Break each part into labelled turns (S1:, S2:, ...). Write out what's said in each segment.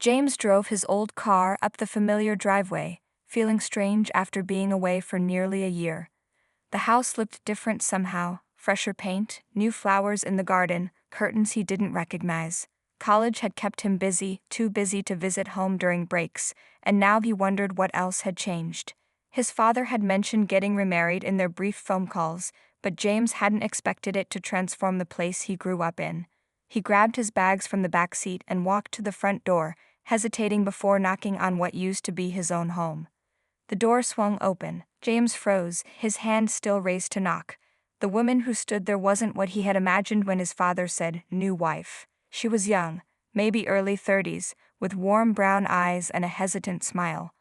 S1: James drove his old car up the familiar driveway, feeling strange after being away for nearly a year. The house looked different somehow, fresher paint, new flowers in the garden, curtains he didn't recognize. College had kept him busy, too busy to visit home during breaks, and now he wondered what else had changed. His father had mentioned getting remarried in their brief phone calls, but James hadn't expected it to transform the place he grew up in. He grabbed his bags from the back seat and walked to the front door, hesitating before knocking on what used to be his own home. The door swung open. James froze, his hand still raised to knock. The woman who stood there wasn't what he had imagined when his father said, "new wife." She was young, maybe early 30s, with warm brown eyes and a hesitant smile.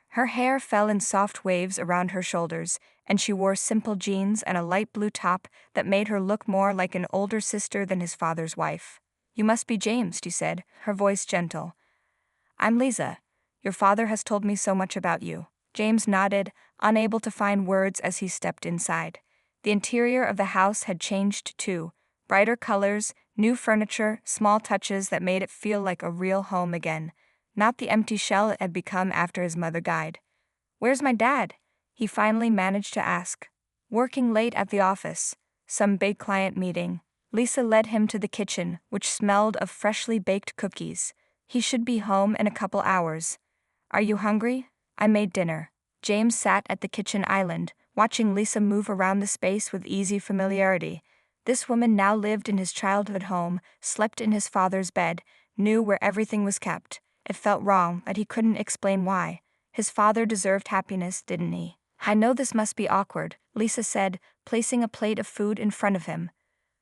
S1: Her hair fell in soft waves around her shoulders, and she wore simple jeans and a light blue top that made her look more like an older sister than his father's wife. "You must be James," she said, her voice gentle. "I'm Lisa. Your father has told me so much about you." James nodded, unable to find words as he stepped inside. The interior of the house had changed too. Brighter colors, new furniture, small touches that made it feel like a real home again, not the empty shell it had become after his mother died. "Where's my dad?" he finally managed to ask. "Working late at the office. Some big client meeting." Lisa led him to the kitchen, which smelled of freshly baked cookies. "He should be home in a couple hours. Are you hungry? I made dinner." James sat at the kitchen island, watching Lisa move around the space with easy familiarity. This woman now lived in his childhood home, slept in his father's bed, knew where everything was kept. It felt wrong, but he couldn't explain why. His father deserved happiness, didn't he? "I know this must be awkward," Lisa said, placing a plate of food in front of him.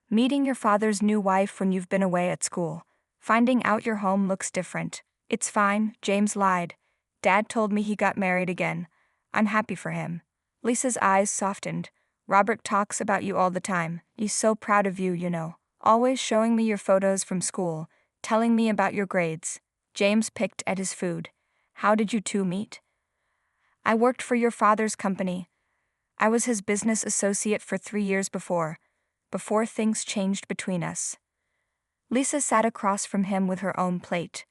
S1: "Meeting your father's new wife when you've been away at school. Finding out your home looks different." "It's fine," James lied. "Dad told me he got married again. I'm happy for him." Lisa's eyes softened. "Robert talks about you all the time. He's so proud of you, you know. Always showing me your photos from school, telling me about your grades." James picked at his food. "How did you two meet?" "I worked for your father's company. I was his business associate for 3 years before things changed between us." Lisa sat across from him with her own plate.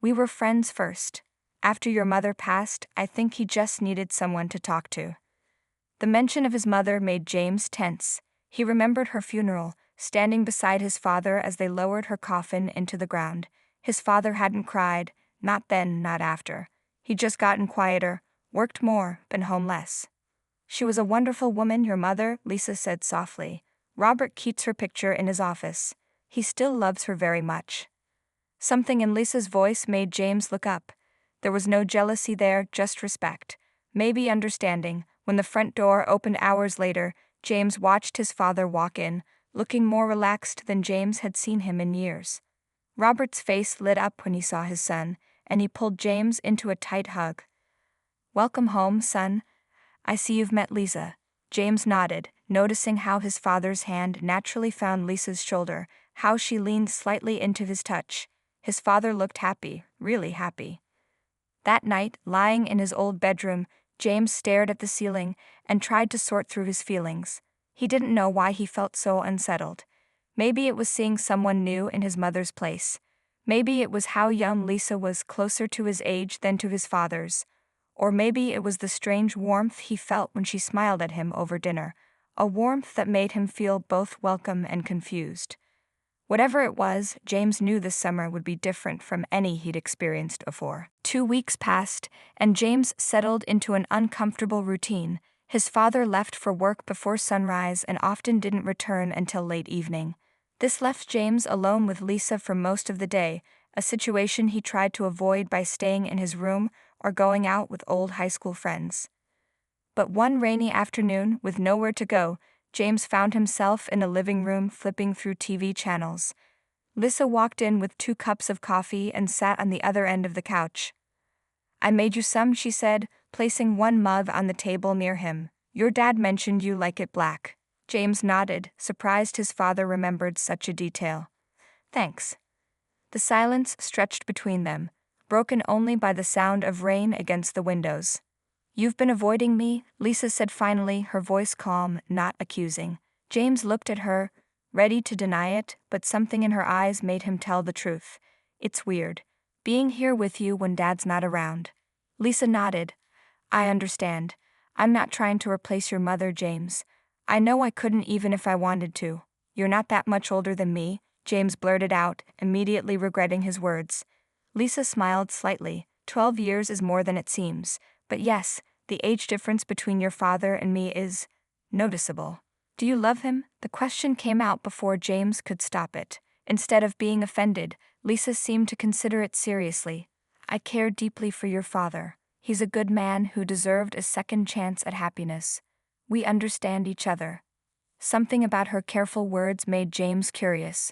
S1: "We were friends first. After your mother passed, I think he just needed someone to talk to." The mention of his mother made James tense. He remembered her funeral, standing beside his father as they lowered her coffin into the ground. His father hadn't cried, not then, not after. He'd just gotten quieter, worked more, been home less. "She was a wonderful woman, your mother," Lisa said softly. "Robert keeps her picture in his office. He still loves her very much." Something in Lisa's voice made James look up. There was no jealousy there, just respect. Maybe understanding. When the front door opened hours later, James watched his father walk in, looking more relaxed than James had seen him in years. Robert's face lit up when he saw his son, and he pulled James into a tight hug. "Welcome home, son. I see you've met Lisa." James nodded, noticing how his father's hand naturally found Lisa's shoulder, how she leaned slightly into his touch. His father looked happy, really happy. That night, lying in his old bedroom, James stared at the ceiling and tried to sort through his feelings. He didn't know why he felt so unsettled. Maybe it was seeing someone new in his mother's place. Maybe it was how young Lisa was closer to his age than to his father's. Or maybe it was the strange warmth he felt when she smiled at him over dinner, a warmth that made him feel both welcome and confused. Whatever it was, James knew this summer would be different from any he'd experienced before. 2 weeks passed, and James settled into an uncomfortable routine. His father left for work before sunrise and often didn't return until late evening. This left James alone with Lisa for most of the day, a situation he tried to avoid by staying in his room or going out with old high school friends. But one rainy afternoon, with nowhere to go, James found himself in a living room flipping through TV channels. Lisa walked in with 2 cups of coffee and sat on the other end of the couch. "I made you some," she said, placing one mug on the table near him. "Your dad mentioned you like it black." James nodded, surprised his father remembered such a detail. "Thanks." The silence stretched between them, broken only by the sound of rain against the windows. "You've been avoiding me," Lisa said finally, her voice calm, not accusing. James looked at her, ready to deny it, but something in her eyes made him tell the truth. "It's weird. Being here with you when Dad's not around. Lisa nodded. I understand. I'm not trying to replace your mother, James. I know I couldn't even if I wanted to. You're not that much older than me, James blurted out, immediately regretting his words. Lisa smiled slightly. 12 years is more than it seems, but yes, the age difference between your father and me is noticeable. Do you love him? The question came out before James could stop it. Instead of being offended, Lisa seemed to consider it seriously. I care deeply for your father. He's a good man who deserved a second chance at happiness. We understand each other. Something about her careful words made James curious.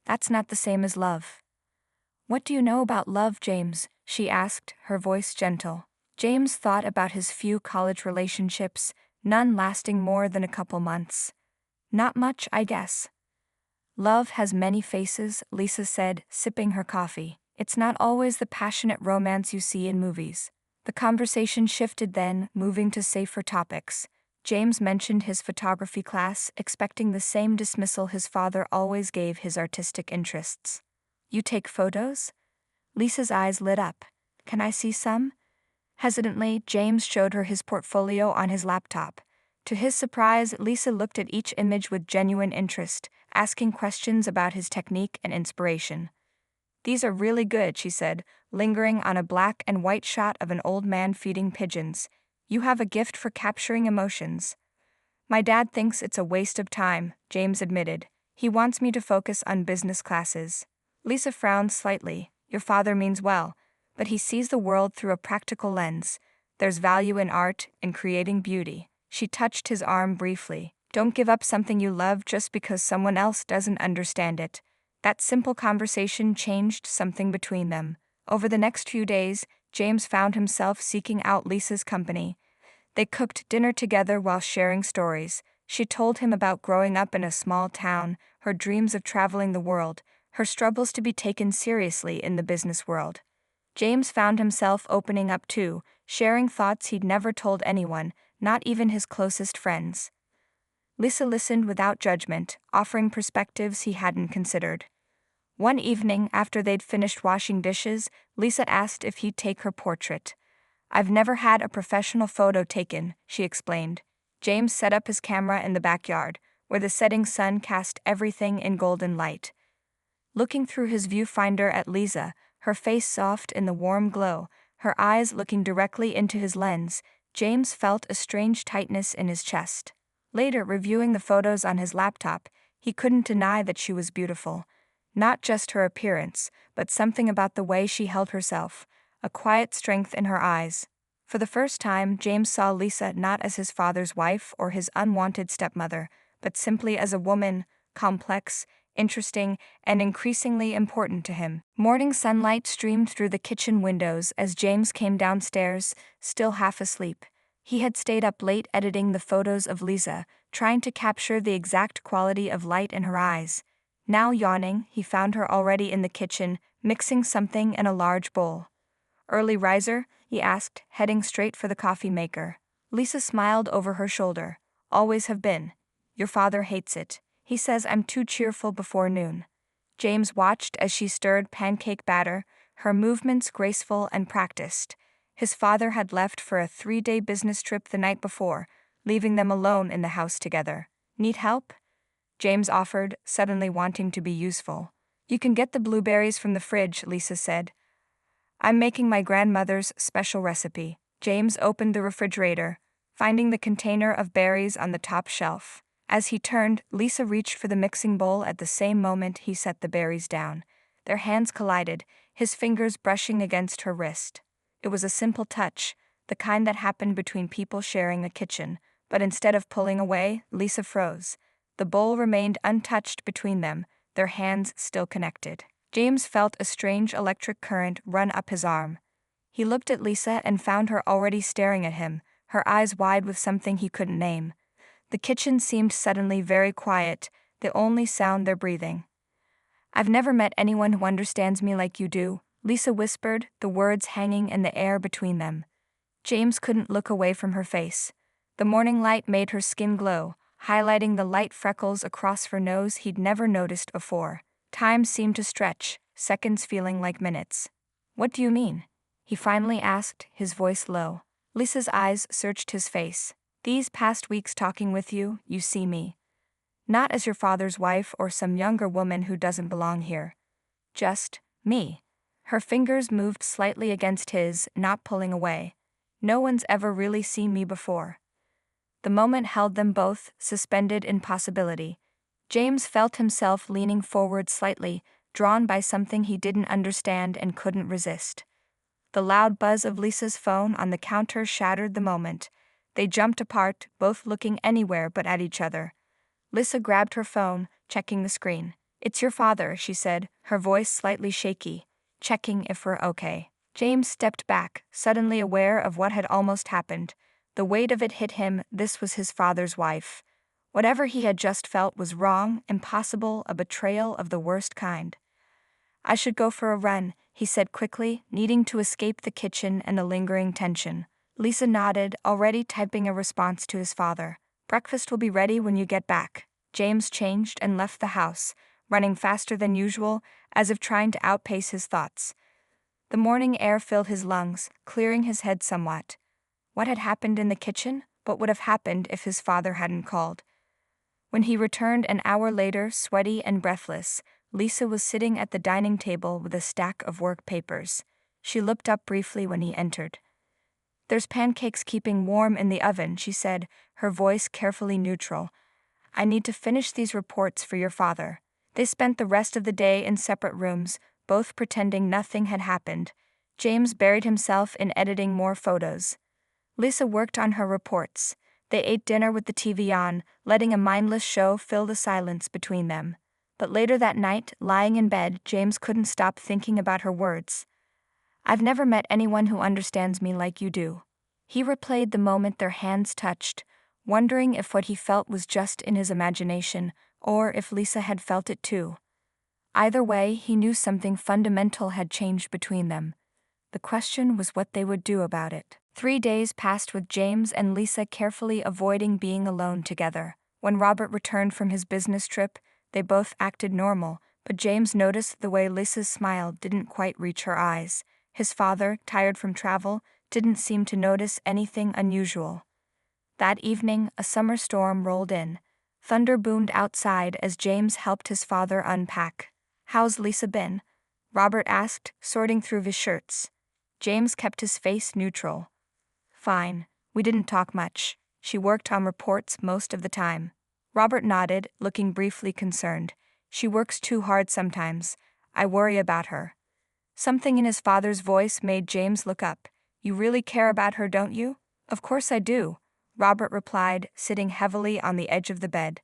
S1: That's not the same as love. What do you know about love, James? She asked, her voice gentle. James thought about his few college relationships, none lasting more than a couple months. Not much, I guess. Love has many faces, Lisa said, sipping her coffee. It's not always the passionate romance you see in movies. The conversation shifted then, moving to safer topics. James mentioned his photography class, expecting the same dismissal his father always gave his artistic interests. You take photos? Lisa's eyes lit up. Can I see some? Hesitantly, James showed her his portfolio on his laptop. To his surprise, Lisa looked at each image with genuine interest, asking questions about his technique and inspiration. These are really good, she said, lingering on a black and white shot of an old man feeding pigeons. You have a gift for capturing emotions. My dad thinks it's a waste of time, James admitted. He wants me to focus on business classes. Lisa frowned slightly. Your father means well, but he sees the world through a practical lens. There's value in art, in creating beauty. She touched his arm briefly. Don't give up something you love just because someone else doesn't understand it. That simple conversation changed something between them. Over the next few days, James found himself seeking out Lisa's company. They cooked dinner together while sharing stories. She told him about growing up in a small town, her dreams of traveling the world, her struggles to be taken seriously in the business world. James found himself opening up too, sharing thoughts he'd never told anyone, not even his closest friends. Lisa listened without judgment, offering perspectives he hadn't considered. One evening, after they'd finished washing dishes, Lisa asked if he'd take her portrait. I've never had a professional photo taken, she explained. James set up his camera in the backyard, where the setting sun cast everything in golden light. Looking through his viewfinder at Lisa, her face soft in the warm glow, her eyes looking directly into his lens, James felt a strange tightness in his chest. Later, reviewing the photos on his laptop, he couldn't deny that she was beautiful. Not just her appearance, but something about the way she held herself, a quiet strength in her eyes. For the first time, James saw Lisa not as his father's wife or his unwanted stepmother, but simply as a woman, complex, interesting, and increasingly important to him. Morning sunlight streamed through the kitchen windows as James came downstairs, still half asleep. He had stayed up late editing the photos of Lisa, trying to capture the exact quality of light in her eyes. Now yawning, he found her already in the kitchen, mixing something in a large bowl. Early riser? He asked, heading straight for the coffee maker. Lisa smiled over her shoulder. Always have been. Your father hates it. He says I'm too cheerful before noon. James watched as she stirred pancake batter, her movements graceful and practiced. His father had left for a 3-day business trip the night before, leaving them alone in the house together. Need help? James offered, suddenly wanting to be useful. You can get the blueberries from the fridge, Lisa said. I'm making my grandmother's special recipe. James opened the refrigerator, finding the container of berries on the top shelf. As he turned, Lisa reached for the mixing bowl at the same moment he set the berries down. Their hands collided, his fingers brushing against her wrist. It was a simple touch, the kind that happened between people sharing a kitchen, but instead of pulling away, Lisa froze. The bowl remained untouched between them, their hands still connected. James felt a strange electric current run up his arm. He looked at Lisa and found her already staring at him, her eyes wide with something he couldn't name. The kitchen seemed suddenly very quiet, the only sound their breathing. I've never met anyone who understands me like you do, Lisa whispered, the words hanging in the air between them. James couldn't look away from her face. The morning light made her skin glow, highlighting the light freckles across her nose he'd never noticed before. Time seemed to stretch, seconds feeling like minutes. What do you mean? He finally asked, his voice low. Lisa's eyes searched his face. These past weeks talking with you, you see me. Not as your father's wife or some younger woman who doesn't belong here. Just me. Her fingers moved slightly against his, not pulling away. No one's ever really seen me before. The moment held them both, suspended in possibility. James felt himself leaning forward slightly, drawn by something he didn't understand and couldn't resist. The loud buzz of Lisa's phone on the counter shattered the moment. They jumped apart, both looking anywhere but at each other. Lisa grabbed her phone, checking the screen. "It's your father," she said, her voice slightly shaky, checking if we're okay. James stepped back, suddenly aware of what had almost happened. The weight of it hit him. This was his father's wife. Whatever he had just felt was wrong, impossible, a betrayal of the worst kind. "I should go for a run," he said quickly, needing to escape the kitchen and the lingering tension. Lisa nodded, already typing a response to his father. "Breakfast will be ready when you get back." James changed and left the house, running faster than usual, as if trying to outpace his thoughts. The morning air filled his lungs, clearing his head somewhat. What had happened in the kitchen? What would have happened if his father hadn't called? When he returned an hour later, sweaty and breathless, Lisa was sitting at the dining table with a stack of work papers. She looked up briefly when he entered. "There's pancakes keeping warm in the oven," she said, her voice carefully neutral. "I need to finish these reports for your father." They spent the rest of the day in separate rooms, both pretending nothing had happened. James buried himself in editing more photos. Lisa worked on her reports. They ate dinner with the TV on, letting a mindless show fill the silence between them. But later that night, lying in bed, James couldn't stop thinking about her words. "I've never met anyone who understands me like you do." He replayed the moment their hands touched, wondering if what he felt was just in his imagination, or if Lisa had felt it too. Either way, he knew something fundamental had changed between them. The question was what they would do about it. 3 days passed with James and Lisa carefully avoiding being alone together. When Robert returned from his business trip, they both acted normal, but James noticed the way Lisa's smile didn't quite reach her eyes. His father, tired from travel, didn't seem to notice anything unusual. That evening, a summer storm rolled in. Thunder boomed outside as James helped his father unpack. "How's Lisa been?" Robert asked, sorting through his shirts. James kept his face neutral. "Fine. We didn't talk much. She worked on reports most of the time." Robert nodded, looking briefly concerned. "She works too hard sometimes. I worry about her." Something in his father's voice made James look up. "You really care about her, don't you?" "Of course I do," Robert replied, sitting heavily on the edge of the bed.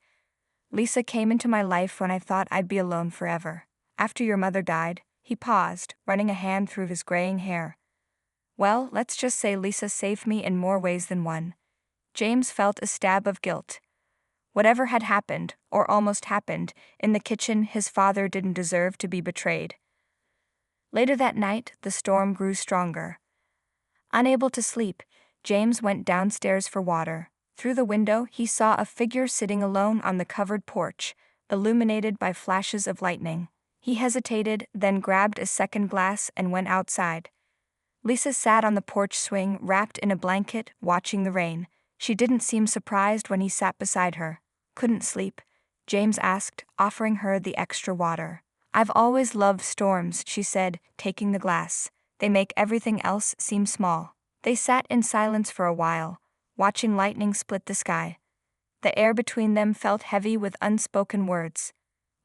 S1: "Lisa came into my life when I thought I'd be alone forever. After your mother died," he paused, running a hand through his graying hair. "Well, let's just say Lisa saved me in more ways than one." James felt a stab of guilt. Whatever had happened, or almost happened, in the kitchen, his father didn't deserve to be betrayed. Later that night, the storm grew stronger. Unable to sleep, James went downstairs for water. Through the window, he saw a figure sitting alone on the covered porch, illuminated by flashes of lightning. He hesitated, then grabbed a second glass and went outside. Lisa sat on the porch swing, wrapped in a blanket, watching the rain. She didn't seem surprised when he sat beside her. "Couldn't sleep?" James asked, offering her the extra water. "I've always loved storms," she said, taking the glass. "They make everything else seem small." They sat in silence for a while, watching lightning split the sky. The air between them felt heavy with unspoken words.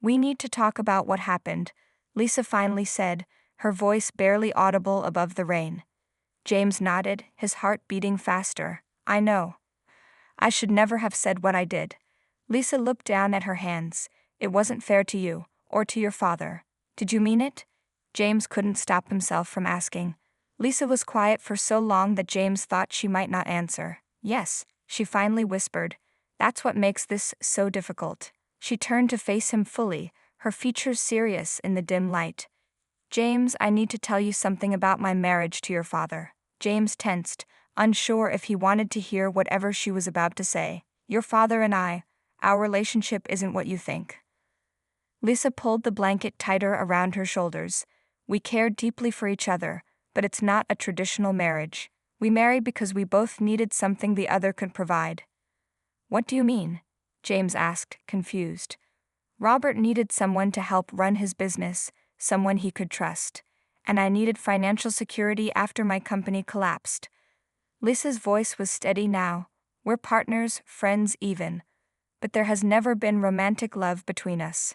S1: "We need to talk about what happened," Lisa finally said, her voice barely audible above the rain. James nodded, his heart beating faster. "I know. I should never have said what I did." Lisa looked down at her hands. "It wasn't fair to you, or to your father." "Did you mean it?" James couldn't stop himself from asking. Lisa was quiet for so long that James thought she might not answer. "Yes," she finally whispered. "That's what makes this so difficult." She turned to face him fully, her features serious in the dim light. "James, I need to tell you something about my marriage to your father." James tensed, unsure if he wanted to hear whatever she was about to say. "Your father and our relationship isn't what you think." Lisa pulled the blanket tighter around her shoulders. We cared deeply for each other, but it's not a traditional marriage. We married because we both needed something the other could provide." "What do you mean?" James asked, confused. Robert needed someone to help run his business, someone he could trust. And I needed financial security after my company collapsed. Lisa's voice was steady now. "We're partners, friends even. But there has never been romantic love between us."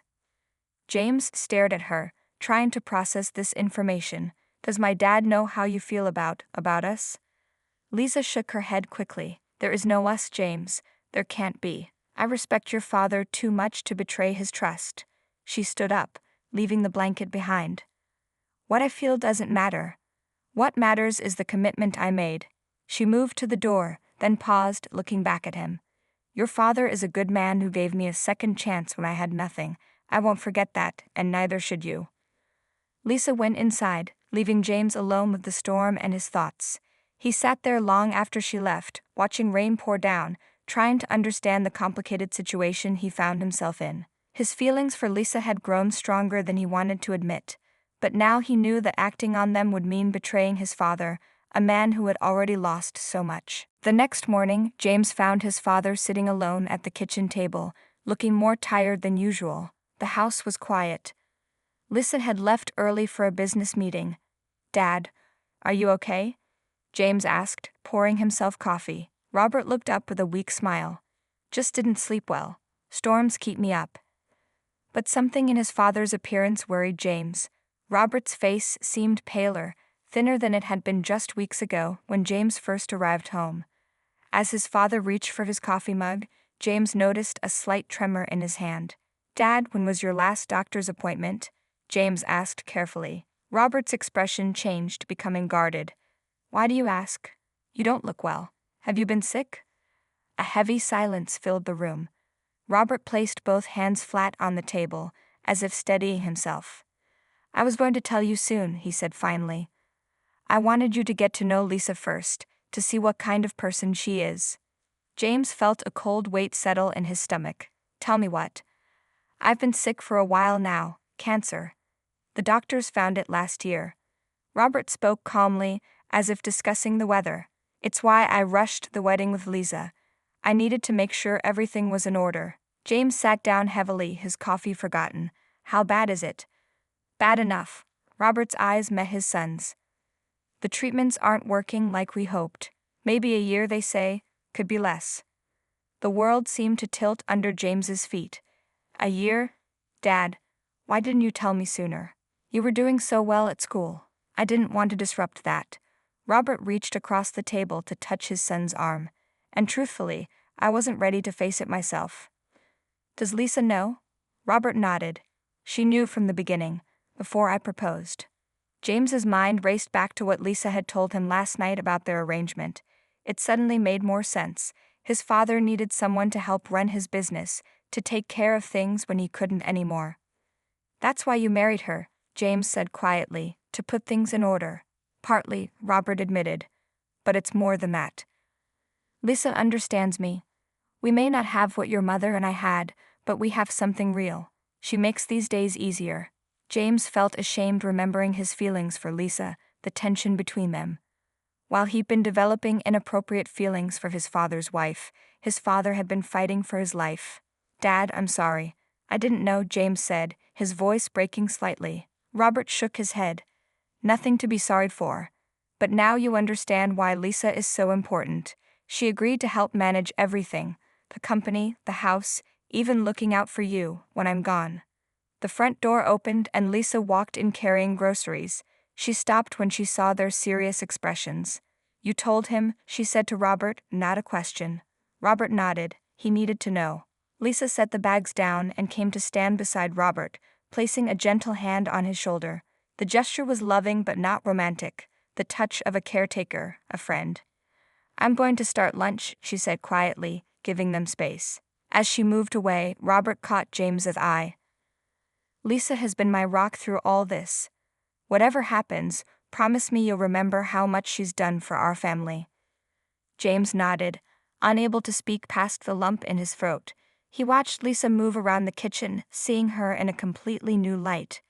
S1: James stared at her, trying to process this information. "Does my dad know how you feel about us?" Lisa shook her head quickly. "There is no us, James. There can't be. I respect your father too much to betray his trust." She stood up, leaving the blanket behind. "What I feel doesn't matter. What matters is the commitment I made." She moved to the door, then paused, looking back at him. "Your father is a good man who gave me a second chance when I had nothing. I won't forget that, and neither should you." Lisa went inside, leaving James alone with the storm and his thoughts. He sat there long after she left, watching rain pour down, trying to understand the complicated situation he found himself in. His feelings for Lisa had grown stronger than he wanted to admit, but now he knew that acting on them would mean betraying his father, a man who had already lost so much. The next morning, James found his father sitting alone at the kitchen table, looking more tired than usual. The house was quiet. Lisa had left early for a business meeting. "Dad, are you okay?" James asked, pouring himself coffee. Robert looked up with a weak smile. "Just didn't sleep well. Storms keep me up." But something in his father's appearance worried James. Robert's face seemed paler, thinner than it had been just weeks ago when James first arrived home. As his father reached for his coffee mug, James noticed a slight tremor in his hand. "Dad, when was your last doctor's appointment?" James asked carefully. Robert's expression changed, becoming guarded. "Why do you ask? You don't look well. Have you been sick?" A heavy silence filled the room. Robert placed both hands flat on the table, as if steadying himself. "I was going to tell you soon," he said finally. "I wanted you to get to know Lisa first, to see what kind of person she is." James felt a cold weight settle in his stomach. "Tell me what." "I've been sick for a while now, cancer. The doctors found it last year." Robert spoke calmly, as if discussing the weather. "It's why I rushed the wedding with Lisa. I needed to make sure everything was in order." James sat down heavily, his coffee forgotten. "How bad is it?" "Bad enough." Robert's eyes met his son's. "The treatments aren't working like we hoped. Maybe a year, they say, could be less." The world seemed to tilt under James's feet. "A year? Dad, why didn't you tell me sooner? You were doing so well at school. I didn't want to disrupt that." Robert reached across the table to touch his son's arm. "And truthfully, I wasn't ready to face it myself." "Does Lisa know?" Robert nodded. "She knew from the beginning, before I proposed." James's mind raced back to what Lisa had told him last night about their arrangement. It suddenly made more sense. His father needed someone to help run his business, to take care of things when he couldn't anymore. "That's why you married her," James said quietly, "to put things in order." "Partly," Robert admitted. "But it's more than that. Lisa understands me. We may not have what your mother and I had, but we have something real. She makes these days easier." James felt ashamed remembering his feelings for Lisa, the tension between them. While he'd been developing inappropriate feelings for his father's wife, his father had been fighting for his life. "Dad, I'm sorry. I didn't know," James said, his voice breaking slightly. Robert shook his head. "Nothing to be sorry for. But now you understand why Lisa is so important. She agreed to help manage everything, the company, the house, even looking out for you when I'm gone." The front door opened and Lisa walked in carrying groceries. She stopped when she saw their serious expressions. "You told him," she said to Robert, not a question. Robert nodded. He needed to know. Lisa set the bags down and came to stand beside Robert, placing a gentle hand on his shoulder. The gesture was loving but not romantic, the touch of a caretaker, a friend. "I'm going to start lunch," she said quietly, giving them space. As she moved away, Robert caught James's eye. "Lisa has been my rock through all this. Whatever happens, promise me you'll remember how much she's done for our family." James nodded, unable to speak past the lump in his throat. He watched Lisa move around the kitchen, seeing her in a completely new light.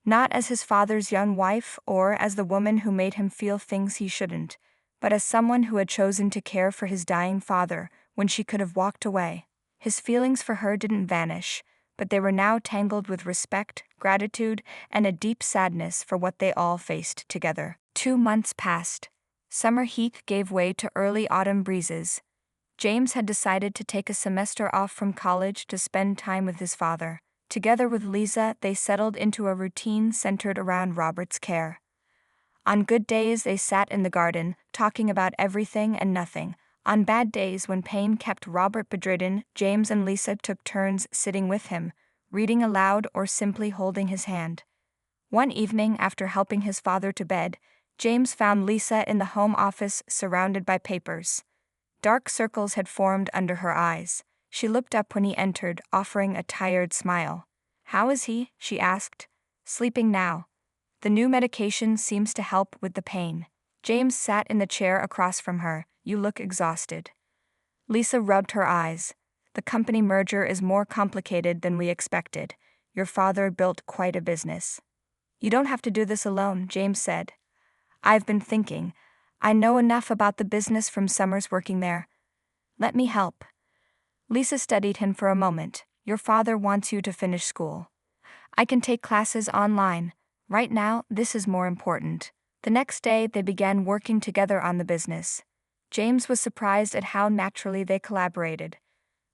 S1: Not as his father's young wife or as the woman who made him feel things he shouldn't, but as someone who had chosen to care for his dying father when she could have walked away. His feelings for her didn't vanish, but they were now tangled with respect, gratitude, and a deep sadness for what they all faced together. 2 months passed. Summer heat gave way to early autumn breezes. James had decided to take a semester off from college to spend time with his father. Together with Lisa, they settled into a routine centered around Robert's care. On good days, they sat in the garden, talking about everything and nothing. On bad days, when pain kept Robert bedridden, James and Lisa took turns sitting with him, reading aloud or simply holding his hand. One evening, after helping his father to bed, James found Lisa in the home office surrounded by papers. Dark circles had formed under her eyes. She looked up when he entered, offering a tired smile. "How is he?" she asked. "Sleeping now. The new medication seems to help with the pain." James sat in the chair across from her. "You look exhausted." Lisa rubbed her eyes. "The company merger is more complicated than we expected. Your father built quite a business." "You don't have to do this alone," James said. "I've been thinking. I know enough about the business from summers working there. Let me help." Lisa studied him for a moment. "Your father wants you to finish school. I can take classes online. Right now, this is more important." The next day, they began working together on the business. James was surprised at how naturally they collaborated.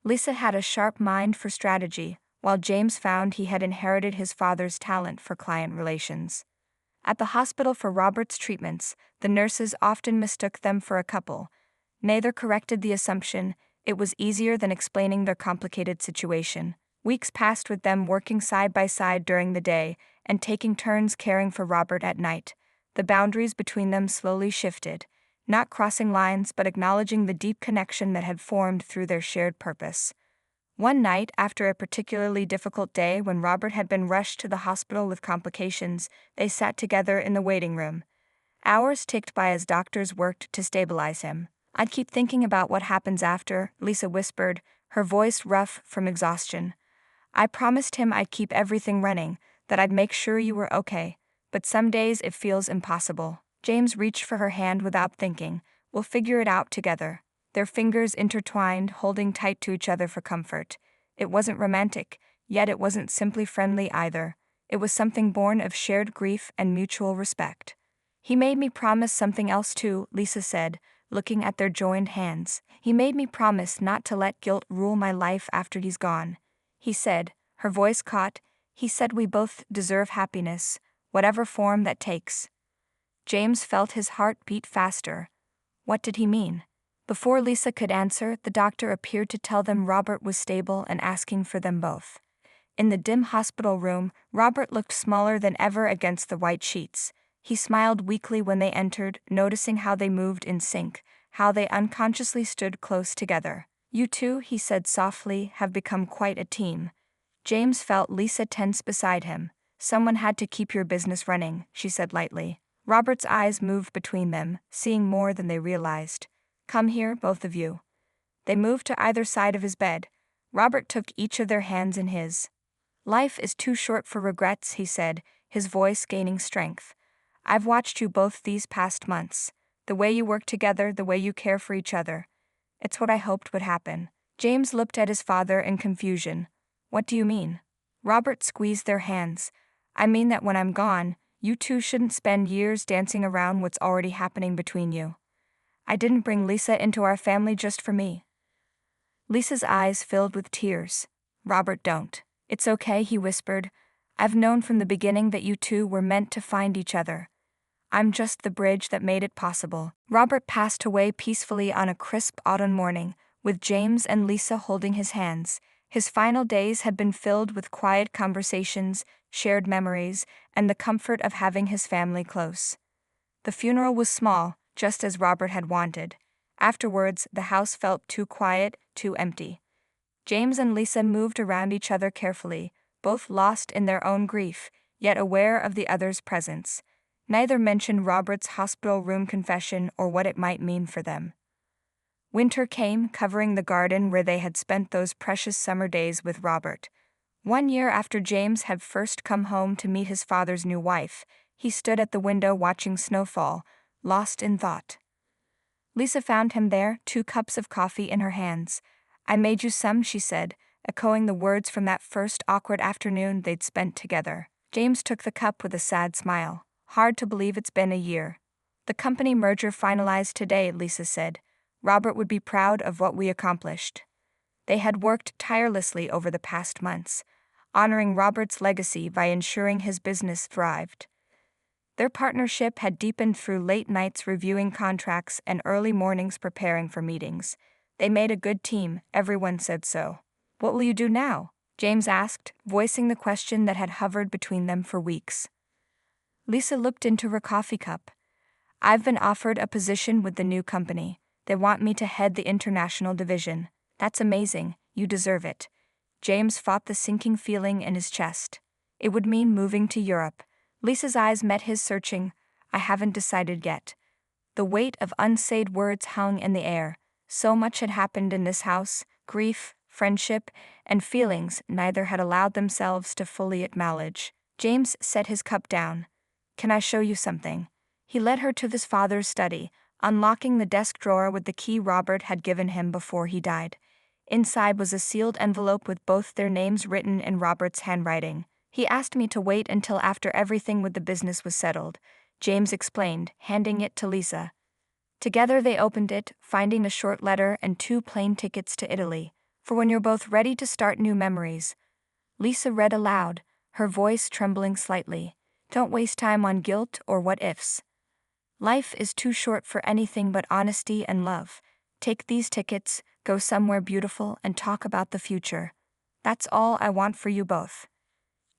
S1: Lisa had a sharp mind for strategy, while James found he had inherited his father's talent for client relations. At the hospital for Robert's treatments, the nurses often mistook them for a couple. Neither corrected the assumption. It was easier than explaining their complicated situation. Weeks passed with them working side by side during the day and taking turns caring for Robert at night. The boundaries between them slowly shifted, not crossing lines but acknowledging the deep connection that had formed through their shared purpose. One night, after a particularly difficult day when Robert had been rushed to the hospital with complications, they sat together in the waiting room. Hours ticked by as doctors worked to stabilize him. "I'd keep thinking about what happens after," Lisa whispered, her voice rough from exhaustion. "I promised him I'd keep everything running, that I'd make sure you were okay, but some days it feels impossible." James reached for her hand without thinking. "We'll figure it out together." Their fingers intertwined, holding tight to each other for comfort. It wasn't romantic, yet it wasn't simply friendly either. It was something born of shared grief and mutual respect. "He made me promise something else too," Lisa said, looking at their joined hands. "He made me promise not to let guilt rule my life after he's gone. He said," her voice caught, "he said we both deserve happiness, whatever form that takes." James felt his heart beat faster. What did he mean? Before Lisa could answer, the doctor appeared to tell them Robert was stable and asking for them both. In the dim hospital room, Robert looked smaller than ever against the white sheets. He smiled weakly when they entered, noticing how they moved in sync, how they unconsciously stood close together. "You two," he said softly, "have become quite a team." James felt Lisa tense beside him. "Someone had to keep your business running," she said lightly. Robert's eyes moved between them, seeing more than they realized. "Come here, both of you." They moved to either side of his bed. Robert took each of their hands in his. "Life is too short for regrets," he said, his voice gaining strength. "I've watched you both these past months. The way you work together, the way you care for each other. It's what I hoped would happen." James looked at his father in confusion. "What do you mean?" Robert squeezed their hands. "I mean that when I'm gone, you two shouldn't spend years dancing around what's already happening between you. I didn't bring Lisa into our family just for me." Lisa's eyes filled with tears. "Robert, don't." "It's okay," he whispered. "I've known from the beginning that you two were meant to find each other. I'm just the bridge that made it possible." Robert passed away peacefully on a crisp autumn morning, with James and Lisa holding his hands. His final days had been filled with quiet conversations, shared memories, and the comfort of having his family close. The funeral was small, just as Robert had wanted. Afterwards, the house felt too quiet, too empty. James and Lisa moved around each other carefully, both lost in their own grief, yet aware of the other's presence. Neither mentioned Robert's hospital room confession or what it might mean for them. Winter came, covering the garden where they had spent those precious summer days with Robert. 1 year after James had first come home to meet his father's new wife, he stood at the window watching snowfall, lost in thought. Lisa found him there, 2 cups of coffee in her hands. "I made you some," she said, echoing the words from that first awkward afternoon they'd spent together. James took the cup with a sad smile. "Hard to believe it's been a year." "The company merger finalized today," Lisa said. "Robert would be proud of what we accomplished." They had worked tirelessly over the past months, honoring Robert's legacy by ensuring his business thrived. Their partnership had deepened through late nights reviewing contracts and early mornings preparing for meetings. They made a good team, everyone said so. "What will you do now?" James asked, voicing the question that had hovered between them for weeks. Lisa looked into her coffee cup. "I've been offered a position with the new company. They want me to head the international division." "That's amazing, you deserve it." James fought the sinking feeling in his chest. It would mean moving to Europe. Lisa's eyes met his searching. "I haven't decided yet." The weight of unsaid words hung in the air. So much had happened in this house, grief, friendship, and feelings neither had allowed themselves to fully acknowledge. James set his cup down. "Can I show you something?" He led her to his father's study, unlocking the desk drawer with the key Robert had given him before he died. Inside was a sealed envelope with both their names written in Robert's handwriting. "He asked me to wait until after everything with the business was settled," James explained, handing it to Lisa. Together they opened it, finding a short letter and 2 plane tickets to Italy, "for when you're both ready to start new memories." Lisa read aloud, her voice trembling slightly. "Don't waste time on guilt or what-ifs. Life is too short for anything but honesty and love. Take these tickets, go somewhere beautiful, and talk about the future. That's all I want for you both."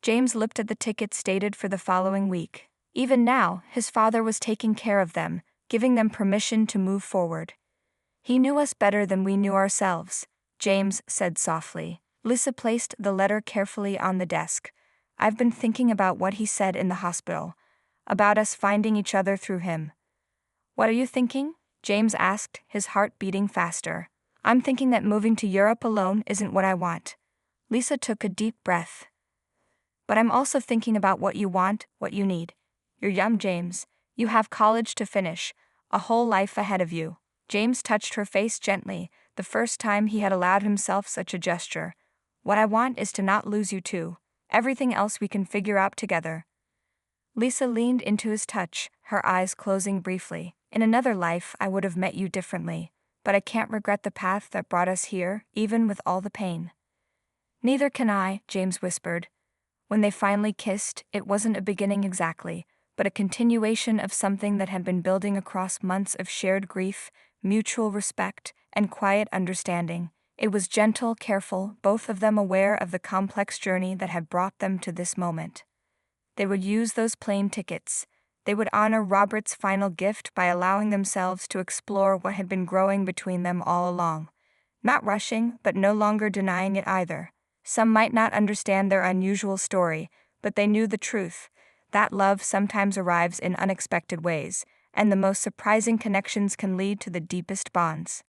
S1: James looked at the tickets dated for the following week. Even now, his father was taking care of them, giving them permission to move forward. "He knew us better than we knew ourselves," James said softly. Lisa placed the letter carefully on the desk. "I've been thinking about what he said in the hospital, about us finding each other through him." "What are you thinking?" James asked, his heart beating faster. "I'm thinking that moving to Europe alone isn't what I want." Lisa took a deep breath. "But I'm also thinking about what you want, what you need. You're young, James. You have college to finish, a whole life ahead of you." James touched her face gently, the first time he had allowed himself such a gesture. "What I want is to not lose you too. Everything else we can figure out together." Lisa leaned into his touch, her eyes closing briefly. "In another life I would have met you differently, but I can't regret the path that brought us here, even with all the pain." "Neither can I," James whispered. When they finally kissed, it wasn't a beginning exactly, but a continuation of something that had been building across months of shared grief, mutual respect, and quiet understanding. It was gentle, careful, both of them aware of the complex journey that had brought them to this moment. They would use those plane tickets. They would honor Robert's final gift by allowing themselves to explore what had been growing between them all along. Not rushing, but no longer denying it either. Some might not understand their unusual story, but they knew the truth, that love sometimes arrives in unexpected ways, and the most surprising connections can lead to the deepest bonds.